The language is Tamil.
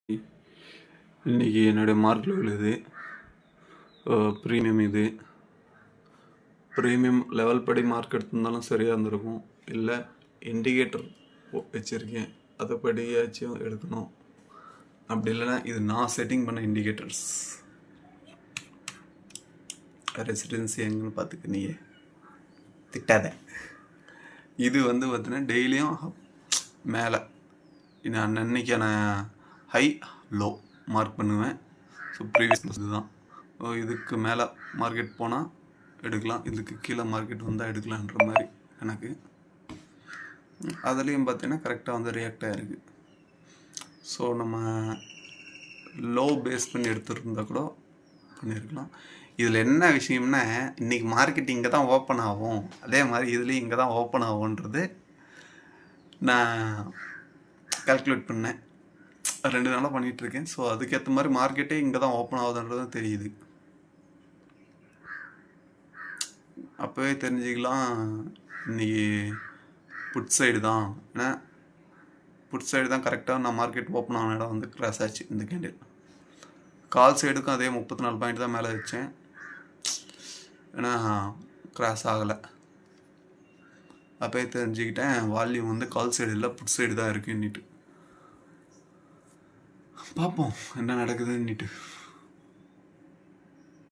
இன்றைக்கி என்னுடைய மார்க் லெவல் இது ப்ரீமியம். இது ப்ரீமியம் லெவல் படி மார்க் எடுத்திருந்தாலும் சரியாக இருந்திருக்கும். இல்லை இண்டிகேட்டர் வச்சுருக்கேன், அதை படியாச்சும் எடுக்கணும். அப்படி இல்லைன்னா இது நான் செட்டிங் பண்ண இண்டிகேட்டர்ஸ். ரெசிடென்சி எங்கன்னு பார்த்துக்க, நீயே திட்டாத. இது பார்த்தீங்கன்னா டெய்லியும் மேலே நான் அன்னைக்கான ஹை லோ மார்க் பண்ணுவேன். ஸோ ப்ரீவியஸ் இதுதான். இதுக்கு மேலே மார்க்கெட் போனால் எடுக்கலாம், இதுக்கு கீழே மார்க்கெட் வந்தால் எடுக்கலான்ற மாதிரி எனக்கு. அதுலேயும் பார்த்தீங்கன்னா கரெக்டாக ரியாக்ட் ஆகிருக்கு. ஸோ நம்ம லோ பேஸ் பண்ணி எடுத்துருந்தா கூட பண்ணியிருக்கலாம். இதில் என்ன விஷயம்னா, இன்றைக்கி மார்க்கெட் இங்கே தான் ஓப்பன் ஆகும், அதே மாதிரி இதுலேயும் இங்கே தான் ஓப்பன் ஆகுன்றது நான் கால்குலேட் பண்ணேன். 2 நாளாக பண்ணிகிட்ருக்கேன். ஸோ அதுக்கேற்ற மாதிரி மார்க்கெட்டே இங்கே தான் ஓப்பன் ஆகுதுன்றதும் தெரியுது. அப்போவே தெரிஞ்சுக்கலாம் இன்றைக்கி புட் சைடு தான். ஏன்னா புட் சைடு தான் கரெக்டாக நான் மார்க்கெட் ஓப்பன் ஆன இடம் கிராஸ் ஆச்சு. இந்த கேண்டில் கால் சைடுக்கும் அதே 34 பாயிண்ட் தான் மேலே வச்சேன். ஏன்னா கிராஸ் ஆகலை. அப்போயே தெரிஞ்சுக்கிட்டேன் வால்யூம் கால் சைடு இல்லை, புட் சைடு தான் இருக்குன்னுட்டு. பார்ப்போம் என்ன நடக்குதுன்னுட்டு.